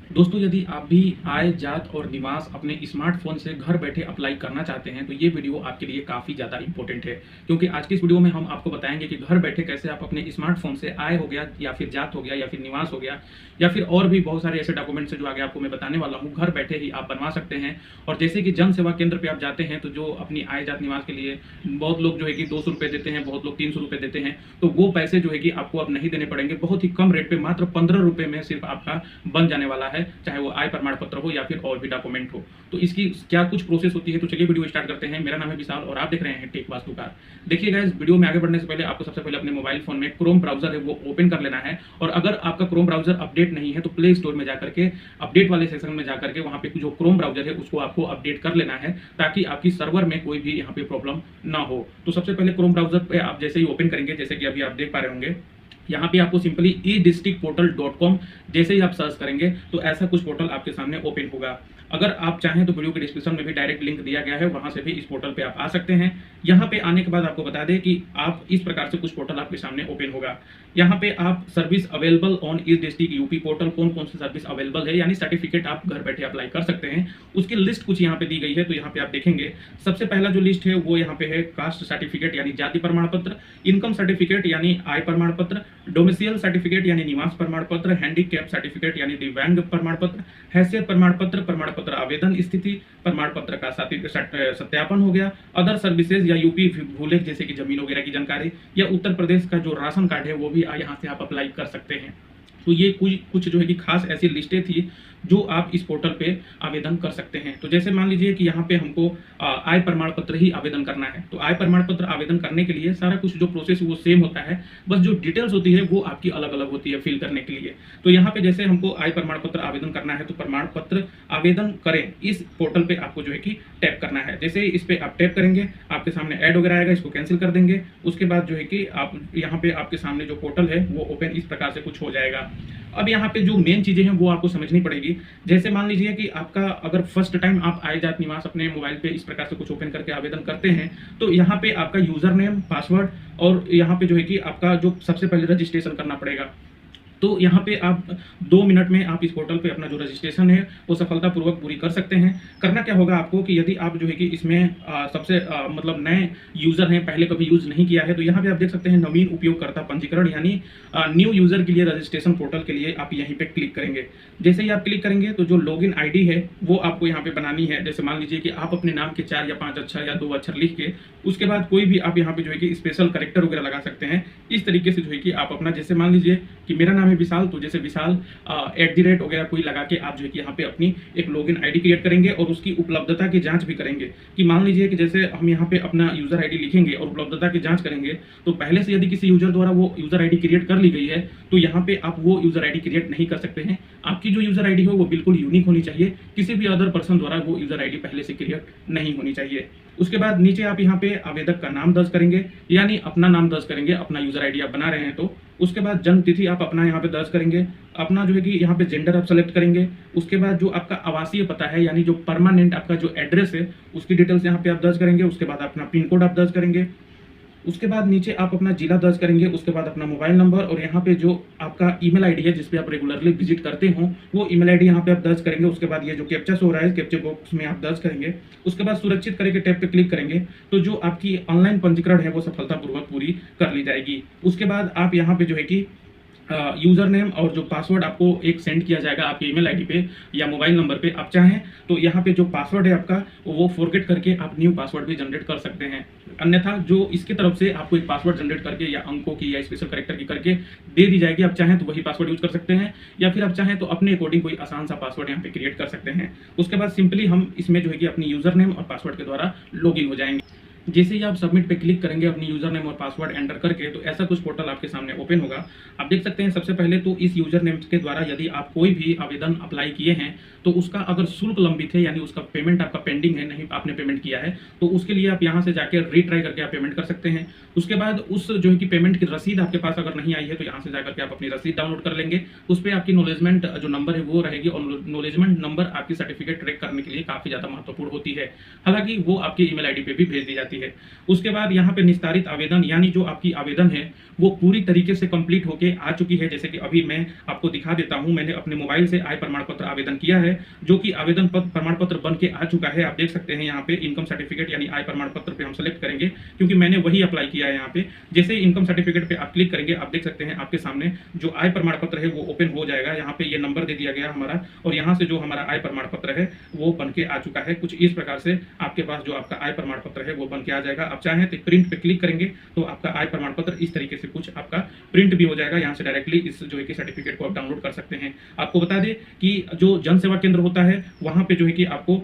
दोस्तों, यदि आप भी आय, जात और निवास अपने स्मार्टफ़ोन से घर बैठे अप्लाई करना चाहते हैं, तो ये वीडियो आपके लिए काफ़ी ज़्यादा इम्पोर्टेंट है। क्योंकि आज की इस वीडियो में हम आपको बताएँगे कि घर बैठे कैसे आप अपने स्मार्टफ़ोन से आय हो गया या फिर जात हो गया या फिर निवास हो गया या फिर और भी बहुत सारे ऐसे डॉक्यूमेंट्स हैं जो आगे आपको मैं बताने वाला हूँ, घर बैठे ही आप बनवा सकते हैं। और जैसे कि जन सेवा केंद्र पे आप जाते हैं, तो जो अपनी आय, जात, निवास के लिए बहुत लोग जो है कि ₹200 देते हैं, बहुत लोग ₹300 देते हैं। तो वो पैसे जो है कि आपको अब नहीं देने पड़ेंगे। बहुत ही कम रेट पे मात्र ₹15 में सिर्फ़ आपका बन जाने वाला है, चाहे वो आय प्रमाण पत्र हो या फिर और भी डॉक्यूमेंट हो। तो इसकी क्या कुछ प्रोसेस होती है, तो चलिए वीडियो स्टार्ट करते हैं। मेरा नाम है विशाल और आप देख रहे हैं टेक वास्तुकार। देखिए गाइस, वीडियो में आगे बढ़ने से पहले आपको सबसे पहले अपने मोबाइल फ़ोन में क्रोम ब्राउज़र है वो ओपन कर लेना है। और अगर आपका क्रोम ब्राउज़र अपडेट नहीं है, तो प्ले स्टोर में जाकर के अपडेट वाले सेक्शन में जाकर के वहाँ पे जो क्रोम ब्राउज़र है उसको आपको अपडेट कर लेना है, ताकि आपकी सर्वर में कोई भी यहाँ पे प्रॉब्लम ना हो। तो सबसे पहले क्रोम ब्राउज़र पे आप जैसे ही ओपन करेंगे, जैसे कि अभी आप देख पा रहे होंगे, यहाँ पे आपको सिंपली e-districtportal.com जैसे ही आप सर्च करेंगे, तो ऐसा कुछ पोर्टल आपके सामने ओपन होगा। अगर आप चाहें तो वीडियो के डिस्क्रिप्शन में भी डायरेक्ट लिंक दिया गया है, वहाँ से भी इस पोर्टल पे आप आ सकते हैं। यहाँ पे आने के बाद आपको बता दें कि आप इस प्रकार से कुछ पोर्टल आपके सामने ओपन होगा। यहाँ पे आप service available on e-district UP portal, कौन-कौन सी सर्विस अवेलेबल है, यानी सर्टिफिकेट आप घर बैठे अप्लाई कर सकते हैं, उसकी लिस्ट कुछ यहाँ पे दी गई है। तो यहाँ पे आप देखेंगे, सबसे पहला जो लिस्ट है वो यहाँ पे है कास्ट सर्टिफिकेट यानी जाति प्रमाण पत्र, इनकम सर्टिफिकेट यानी आय प्रमाण पत्र, डोमिसाइल सर्टिफिकेट यानी निवास प्रमाण पत्र, हैंडीकैप सर्टिफिकेट यानी दिव्यांग प्रमाण पत्र, हैसियत प्रमाण पत्र आवेदन स्थिति प्रमाण पत्र का सत्यापन हो गया, अदर सर्विसेज या यूपी भूलेख जैसे कि जमीन वगैरह की जानकारी, या उत्तर प्रदेश का जो राशन कार्ड है वो भी यहाँ से आप अप्लाई कर सकते हैं। तो ये कुछ कुछ जो है कि खास ऐसी लिस्टें थी जो आप इस पोर्टल पे आवेदन कर सकते हैं। तो जैसे मान लीजिए कि यहाँ पे हमको आय प्रमाण पत्र ही आवेदन करना है, तो आय प्रमाण पत्र आवेदन करने के लिए सारा कुछ जो प्रोसेस वो सेम होता है, बस जो डिटेल्स होती है वो आपकी अलग अलग होती है फिल करने के लिए। तो यहाँ पे जैसे हमको आय प्रमाण पत्र आवेदन करना है, तो प्रमाण पत्र आवेदन करें इस पोर्टल पे आपको जो है कि टैप करना है। जैसे इस पे आप टैप करेंगे, आपके सामने ऐड वगैरह आएगा, इसको कैंसिल कर देंगे। उसके बाद जो है कि आप यहाँ पे आपके सामने जो पोर्टल है वो ओपन इस प्रकार से कुछ हो जाएगा। अब यहाँ पे जो मेन चीजें हैं वो आपको समझनी पड़ेगी। जैसे मान लीजिए कि आपका अगर फर्स्ट टाइम आप आय, जात, निवास अपने मोबाइल पे इस प्रकार से कुछ ओपन करके आवेदन करते हैं, तो यहाँ पे आपका यूजर नेम, पासवर्ड और यहाँ पे जो है कि आपका जो सबसे पहले रजिस्ट्रेशन करना पड़ेगा। तो यहाँ पे आप 2 मिनट में आप इस पोर्टल पे अपना जो रजिस्ट्रेशन है वो सफलतापूर्वक पूरी कर सकते हैं। करना क्या होगा आपको कि यदि आप जो है कि इसमें सबसे मतलब नए यूज़र हैं, पहले कभी यूज़ नहीं किया है, तो यहाँ पे आप देख सकते हैं नवीन उपयोगकर्ता पंजीकरण यानी न्यू यूज़र के लिए रजिस्ट्रेशन पोर्टल के लिए आप यहीं पे क्लिक करेंगे। जैसे ही आप क्लिक करेंगे तो जो लॉगिन आईडी है वो आपको यहाँ पे बनानी है। जैसे मान लीजिए कि आप अपने नाम के 4 या 5 अक्षर या 2 अक्षर लिख के उसके बाद कोई भी आप यहाँ पे जो है कि स्पेशल कैरेक्टर वगैरह लगा सकते हैं। इस तरीके से जो है कि आप अपना, जैसे मान लीजिए कि मेरा नाम है विशाल, तो जैसे विशाल @ वगैरह कोई लगा के आप जो है कि यहाँ पे अपनी एक लॉगिन आईडी क्रिएट करेंगे और उसकी उपलब्धता की जांच भी करेंगे। कि मान लीजिए कि जैसे हम यहाँ पे अपना यूजर आईडी लिखेंगे और उपलब्धता की जांच करेंगे, तो पहले से यदि किसी यूजर द्वारा वो यूजर आईडी क्रिएट कर ली गई है, तो यहाँ पे आप वो यूजर आईडी क्रिएट नहीं कर सकते हैं। आपकी जो यूजर आईडी हो वो बिल्कुल यूनिक होनी चाहिए, किसी भी अदर पर्सन द्वारा वो यूजर आईडी पहले से क्रिएट नहीं होनी चाहिए। उसके बाद नीचे आप यहाँ पे आवेदक का नाम दर्ज करेंगे, यानी अपना नाम दर्ज करेंगे, अपना यूजर आईडी आप बना रहे हैं तो। उसके बाद जन्म तिथि आप अपना यहाँ पे दर्ज करेंगे, अपना जो है कि यहाँ पे जेंडर आप सेलेक्ट करेंगे। उसके बाद जो आपका आवासीय पता है यानी जो परमानेंट आपका जो एड्रेस है उसकी डिटेल्स यहाँ पे आप दर्ज करेंगे। उसके बाद अपना पिन कोड आप दर्ज करेंगे। उसके बाद नीचे आप अपना जिला दर्ज करेंगे। उसके बाद अपना मोबाइल नंबर और यहाँ पे जो आपका ईमेल आईडी है जिसपे आप रेगुलरली विजिट करते हो वो ईमेल आईडी यहाँ पे आप दर्ज करेंगे। उसके बाद ये जो कैप्चा शो हो रहा है कैप्चा बॉक्स में आप दर्ज करेंगे। उसके बाद सुरक्षित करे के टैब पे क्लिक करेंगे, तो जो आपकी ऑनलाइन पंजीकरण है वो सफलतापूर्वक पूरी कर ली जाएगी। उसके बाद आप यहाँ पे जो है कि यूज़र नेम और जो पासवर्ड आपको एक सेंड किया जाएगा आपके ईमेल आईडी पे या मोबाइल नंबर पे। आप चाहें तो यहाँ पे जो पासवर्ड है आपका वो फॉरगेट करके आप न्यू पासवर्ड भी जनरेट कर सकते हैं। अन्यथा जो इसकी तरफ से आपको एक पासवर्ड जनरेट करके या अंकों की या स्पेशल कैरेक्टर की करके दे दी जाएगी, आप चाहें तो वही पासवर्ड यूज कर सकते हैं, या फिर आप चाहें तो अपने अकॉर्डिंग कोई आसान सा पासवर्ड यहाँ पे क्रिएट कर सकते हैं। उसके बाद सिंपली हम इसमें जो है कि अपनी यूज़र नेम और पासवर्ड के द्वारा लॉगिन हो जाएंगे। जैसे ही आप सबमिट पे क्लिक करेंगे अपनी यूजर नेम और पासवर्ड एंटर करके, तो ऐसा कुछ पोर्टल आपके सामने ओपन होगा। आप देख सकते हैं सबसे पहले तो इस यूजर नेम के द्वारा यदि आप कोई भी आवेदन अप्लाई किए हैं तो उसका अगर शुल्क लंबित है यानी उसका पेमेंट आपका पेंडिंग है, नहीं आपने पेमेंट किया है, तो उसके लिए आप यहाँ से जाकर रीट्राई करके आप पेमेंट कर सकते हैं। उसके बाद उस जो है कि पेमेंट की रसीद आपके पास अगर नहीं आई है तो यहाँ से जाकर के आप अपनी रसीद डाउनलोड कर लेंगे। उस पर आपकी नॉलेजमेंट जो नंबर है वो रहेगी और नॉलेजमेंट नंबर आपकी सर्टिफिकेट ट्रैक करने के लिए काफ़ी ज़्यादा महत्वपूर्ण होती है। हालांकि वो आपकी ईमेल आईडी पे भी भेज दी जाती है। उसके बाद यहाँ पे निस्तारित आवेदन, यानी जो आपकी आवेदन है वो पूरी तरीके से कंप्लीट होके आ चुकी है। जैसे कि अभी मैं आपको दिखा देता हूँ, मैंने अपने मोबाइल से आय प्रमाण पत्र आवेदन किया है, जो कि आवेदन प्रमाण पत्र बन के आ चुका है। आप देख सकते हैं यहाँ पे इनकम सर्टिफिकेट यानी आय प्रमाण पत्र पे हम सेलेक्ट करेंगे, क्योंकि मैंने वही अप्लाई किया है। यहाँ पे जैसे ही इनकम सर्टिफिकेट पे आप क्लिक करेंगे, आप देख सकते हैं आपके सामने जो आय प्रमाण पत्र है वो ओपन हो जाएगा। यहाँ पे ये नंबर दे दिया गया हमारा, और यहाँ से जो हमारा आय प्रमाण पत्र है वो बन के आ चुका है। कुछ इस प्रकार से आपके पास जो आपका आय प्रमाण पत्र है वो बन के आ जाएगा। आप चाहें तो प्रिंट पे क्लिक करेंगे तो आपका आय प्रमाण पत्र इस तरीके से कुछ आपका प्रिंट भी हो जाएगा। यहाँ से डायरेक्टली इस जो है कि सर्टिफिकेट को आप डाउनलोड कर सकते हैं। आपको बता दें कि जो जन सेवा केंद्र होता है वहां पे जो है कि आपको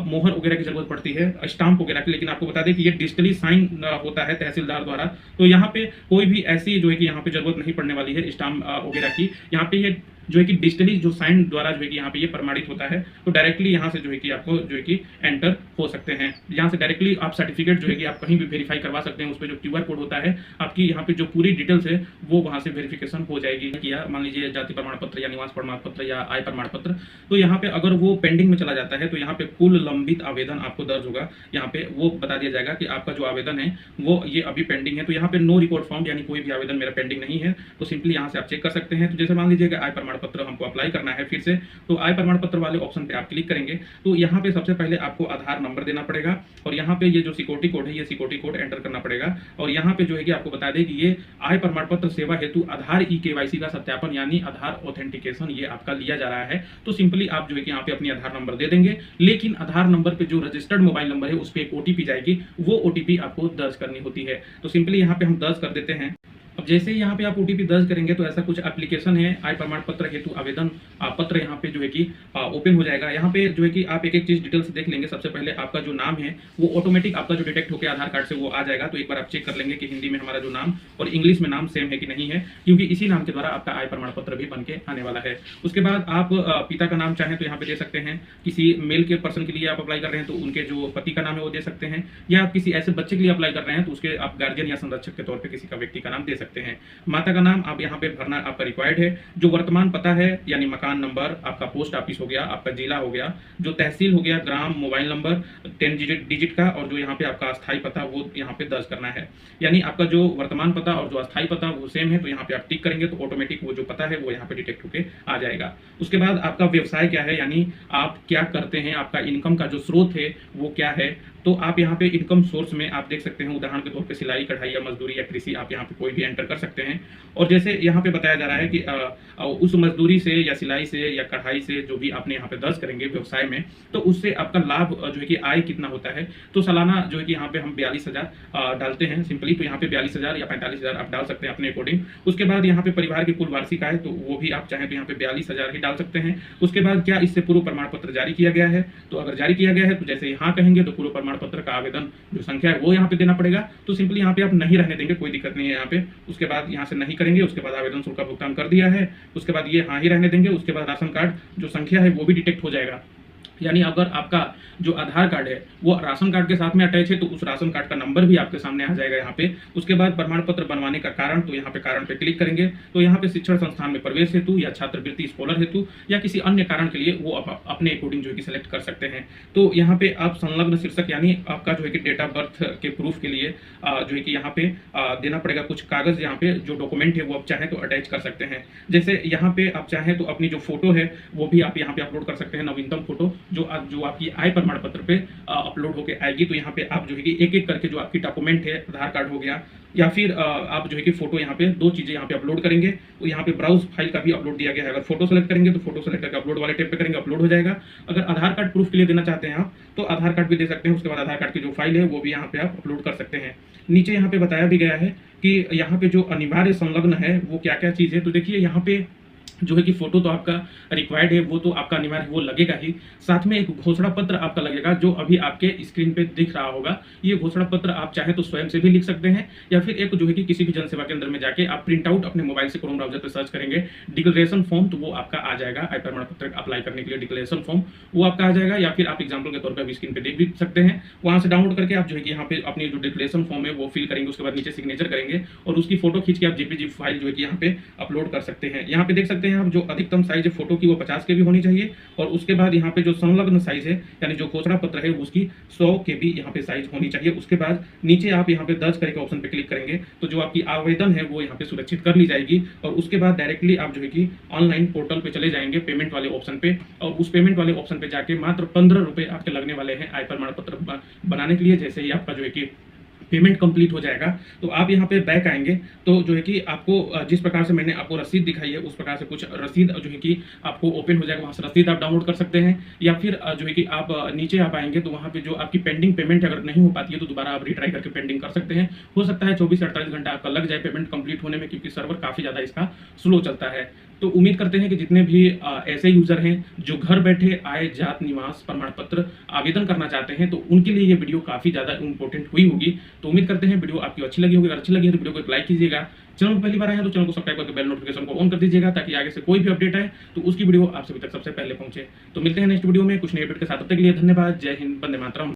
मोहर वगैरह की जरूरत पड़ती है, स्टाम्प वगैरह की, लेकिन आपको बता दें कि ये डिजिटली साइन होता है तहसीलदार द्वारा। तो यहाँ पे कोई भी ऐसी जो है कि यहाँ पे जरूरत नहीं पड़ने वाली है स्टाम्प वगैरह की। यहाँ पे ये जो है कि डिजिटली जो साइन द्वारा जो है कि यहाँ पे ये प्रमाणित होता है, तो डायरेक्टली यहाँ से जो है कि आपको जो है कि एंटर हो सकते हैं। यहाँ से डायरेक्टली आप सर्टिफिकेट जो है कि आप कहीं भी वेरीफाई करवा सकते हैं। उस पर जो QR कोड होता है आपकी यहाँ पे जो पूरी डिटेल्स है वो वहाँ से वेरिफिकेशन हो जाएगी। किया मान लीजिए जाति प्रमाण पत्र या निवास प्रमाण पत्र या आय प्रमाण पत्र, तो यहाँ पे अगर वो पेंडिंग में चला जाता है तो यहाँ पे कुल लंबित आवेदन आपको दर्ज होगा। यहाँ पे वो बता दिया जाएगा कि आपका जो आवेदन है वो ये अभी पेंडिंग है। तो यहाँ पे नो रिपोर्ट फाउंड, यानी कोई भी आवेदन मेरा पेंडिंग नहीं है, तो सिंपली यहाँ से आप चेक कर सकते हैं। तो जैसे मान लीजिए आय प्रमाण पत्र हमको अप्लाई करना है फिर से, तो आय प्रमाण पत्र वाले ऑप्शन पे आप क्लिक करेंगे तो यहाँ पे सबसे पहले आपको आधार नंबर देना पड़ेगा, और यहाँ पे ये जो सिक्योरिटी कोड है ये सिक्योरिटी कोड एंटर करना पड़ेगा। और यहाँ पे जो है कि आपको बता दें कि ये आय प्रमाण पत्र सेवा हेतु आधार KYC का सत्यापन यानी आधार ऑथेंटिकेशन ये आपका लिया जा रहा है। तो सिंपली आप जो है कि यहाँ पे अपनी आधार नंबर दे देंगे, लेकिन आधार नंबर पे जो रजिस्टर्ड मोबाइल नंबर है उस पर एक OTP जाएगी, वो OTP आपको दर्ज करनी होती है। तो सिंपली यहाँ पे हम दर्ज कर देते हैं। अब जैसे ही यहाँ पे आप OTP दर्ज करेंगे तो ऐसा कुछ एप्लीकेशन है आय प्रमाण पत्र हेतु आवेदन पत्र यहाँ पे जो है कि ओपन हो जाएगा। यहाँ पे जो है कि आप एक एक चीज डिटेल से देख लेंगे। सबसे पहले आपका जो नाम है वो ऑटोमेटिक आपका जो डिटेक्ट होकर आधार कार्ड से वो आ जाएगा। तो एक बार आप चेक कर लेंगे कि हिंदी में हमारा जो नाम और इंग्लिश में नाम सेम है कि नहीं है, क्योंकि इसी नाम के द्वारा आपका आय प्रमाण पत्र भी बन के आने वाला है। उसके बाद आप पिता का नाम चाहें तो यहाँ पे दे सकते हैं। किसी मेल के पर्सन के लिए आप अप्लाई कर रहे हैं तो उनके जो पति का नाम है वो दे सकते हैं, या आप किसी ऐसे बच्चे के लिए अप्लाई कर रहे हैं तो उसके आप गार्जियन या संरक्षक के तौर पर किसी का व्यक्ति का नाम दे सकते हैं। माता का नाम आप यहाँ पे भरना आपका रिक्वायर्ड है। जो वर्तमान पता है यानी मकान नंबर, आपका पोस्ट ऑफिस हो गया, आपका जिला हो गया, जो तहसील हो गया, ग्राम, मोबाइल नंबर 10 डिजिट का, और जो यहाँ पे आपका अस्थायी पता वो यहाँ पे दर्ज करना है। यानी आपका जो वर्तमान पता और जो अस्थायी पता वो सेम है, तो यहाँ पे आप टिक करेंगे तो ऑटोमेटिक वो जो पता है वो यहाँ पे डिटेक्ट होके आ जाएगा। उसके बाद आपका व्यवसाय क्या है, यानी आप क्या करते हैं, आपका इनकम का जो स्रोत है वो क्या है। तो आप यहाँ पे इनकम सोर्स में आप देख सकते हैं, उदाहरण के तौर पे सिलाई, कढ़ाई या मजदूरी या कृषि, आप यहाँ पे कोई भी एंटर कर सकते हैं। और जैसे यहाँ पे बताया जा रहा है कि उस मजदूरी से या सिलाई से या कढ़ाई से जो भी आपने यहाँ पे दर्ज करेंगे व्यवसाय में, तो उससे आपका लाभ जो है कि आय कितना होता है। तो सालाना जो है कि यहाँ पे हम 42,000 डालते हैं सिंपली। तो यहाँ पे 42,000 या 45,000 आप डाल सकते हैं अपने अकॉर्डिंग। उसके बाद यहाँ पे परिवार की कुल वार्षिक आय, तो वो भी आप चाहें तो यहाँ पे 42,000 ही डाल सकते हैं। उसके बाद क्या इससे पूर्व प्रमाण पत्र जारी किया गया है, तो अगर जारी किया गया है तो जैसे यहाँ कहेंगे तो पूर्व प्रमाण पत्र का आवेदन जो संख्या है वो यहाँ पे देना पड़ेगा। तो सिंपली यहाँ पे आप नहीं रहने देंगे, कोई दिक्कत नहीं है यहाँ पे। उसके बाद यहाँ से नहीं करेंगे, उसके बाद आवेदन शुल्क का भुगतान कर दिया है, उसके बाद ये हाँ ही रहने देंगे। उसके बाद राशन कार्ड जो संख्या है वो भी डिटेक्ट हो जाएगा। यानी अगर आपका जो आधार कार्ड है वो राशन कार्ड के साथ में अटैच है तो उस राशन कार्ड का नंबर भी आपके सामने आ जाएगा यहाँ पे। उसके बाद प्रमाण पत्र बनवाने का कारण, तो यहाँ पे कारण पे क्लिक करेंगे तो यहाँ पे शिक्षण संस्थान में प्रवेश हेतु या छात्रवृत्ति स्कॉलर हेतु या किसी अन्य कारण के लिए वो अपने अकॉर्डिंग जो है कि सिलेक्ट कर सकते हैं। तो यहाँ पे आप संलग्न शीर्षक यानी आपका जो है कि डेट ऑफ बर्थ के प्रूफ के लिए जो है कि यहाँ पे देना पड़ेगा कुछ कागज। यहाँ पे जो डॉक्यूमेंट है वो आप चाहें तो अटैच कर सकते हैं। जैसे यहाँ पे आप चाहें तो अपनी जो फोटो है वो भी आप यहाँ पे अपलोड कर सकते हैं, नवीनतम फोटो जो आपकी आय प्रमाण पत्र पे अपलोड होके आएगी। तो यहाँ पे आप जो है कि एक एक करके जो आपकी डॉक्यूमेंट है, आधार कार्ड हो गया या फिर आप जो है कि फोटो, यहाँ पे दो चीजें यहाँ पे अपलोड करेंगे। तो यहाँ पे ब्राउज फाइल का भी अपलोड दिया गया है। अगर फोटो सेलेक्ट करेंगे तो फोटो सेलेक्ट करके अपलोड वाले टैब पे करेंगे, अपलोड हो जाएगा। अगर आधार कार्ड प्रूफ के लिए देना चाहते हैं आप तो आधार कार्ड भी दे सकते हैं। उसके बाद आधार कार्ड की जो फाइल है वो भी यहाँ पे आप अपलोड कर सकते हैं। नीचे यहाँ पे बताया भी गया है कि यहाँ पे जो अनिवार्य संलग्न है वो क्या क्या चीज है। तो देखिए यहाँ पे जो है कि फोटो तो आपका रिक्वायर्ड है, वो तो आपका अनिवार्य वो लगेगा ही। साथ में एक घोषणा पत्र आपका लगेगा जो अभी आपके स्क्रीन पे दिख रहा होगा। ये घोषणा पत्र आप चाहे तो स्वयं से भी लिख सकते हैं या फिर एक जो है कि किसी भी जन सेवा केंद्र में जाके आप प्रिंट आउट अपने मोबाइल से क्रोम ब्राउजर पे सर्च करेंगे डिक्लेरेशन फॉर्म, तो वो आपका आ जाएगा। आय प्रमाण पत्र अप्लाई करने के लिए डिक्लेरेशन फॉर्म वो आपका आ जाएगा। या फिर आप एग्जाम्पल के तौर पर स्क्रीन पे देख भी सकते हैं, वहां से डाउनलोड करके आप जो है कि यहाँ पे अपनी जो डिक्लेरेशन फॉर्म है वो फिल करेंगे। उसके बाद नीचे सिग्नेचर करेंगे और उसकी फोटो खींच के आप जेपीजी फाइल जो है कि यहाँ पे अपलोड कर सकते हैं। यहाँ पे देख सकते सकते हैं आप, जो अधिकतम साइज है फोटो की वो 50 केबी होनी चाहिए, और उसके बाद यहाँ पे जो संलग्न साइज है यानी जो घोषणा पत्र है उसकी 100 केबी यहाँ पे साइज होनी चाहिए। उसके बाद नीचे आप यहाँ पे दर्ज करे के ऑप्शन पे क्लिक करेंगे तो जो आपकी आवेदन है वो यहाँ पे सुरक्षित कर ली जाएगी, और उसके बाद डायरेक्टली आप जो है कि ऑनलाइन पोर्टल पे चले जाएंगे पेमेंट वाले ऑप्शन पे, और उस पेमेंट वाले ऑप्शन पे जाके मात्र 15 रुपए आपके लगने वाले हैं आय प्रमाण पत्र बनाने के लिए। जैसे ही आपका जो है कि पेमेंट कंप्लीट हो जाएगा तो आप यहाँ पे बैक आएंगे तो जो है कि आपको जिस प्रकार से मैंने आपको रसीद दिखाई है उस प्रकार से कुछ रसीद जो है कि आपको ओपन हो जाएगा, वहाँ से रसीद आप डाउनलोड कर सकते हैं, या फिर जो है कि आप नीचे आप आएंगे तो वहाँ पे जो आपकी पेंडिंग पेमेंट अगर नहीं हो पाती है तो दोबारा आप रिट्राई करके पेंडिंग कर सकते हैं। हो सकता है 24 से 48 घंटा आपका लग जाए पेमेंट कंप्लीट होने में, क्योंकि सर्वर काफ़ी ज़्यादा इसका स्लो चलता है। तो उम्मीद करते हैं कि जितने भी ऐसे यूजर हैं जो घर बैठे आय जात निवास प्रमाण पत्र आवेदन करना चाहते हैं तो उनके लिए ये वीडियो काफ़ी ज़्यादा इंपॉर्टेंट हुई होगी। तो उम्मीद करते हैं वीडियो आपकी अच्छी लगी होगी। अगर अच्छी लगी है तो वीडियो को एक लाइक कीजिएगा। चैनल को पहली बार आए हैं तो चैनल को सब्सक्राइब करके बेल नोटिफिकेशन को ऑन कर दीजिएगा, ताकि आगे से कोई भी अपडेट आए तो उसकी वीडियो आप सभी तक सबसे पहले पहुंचे। तो मिलते हैं नेक्स्ट वीडियो में कुछ नए अपडेट के साथ। तब तक के लिए धन्यवाद। जय हिंद, वंदे मातरम।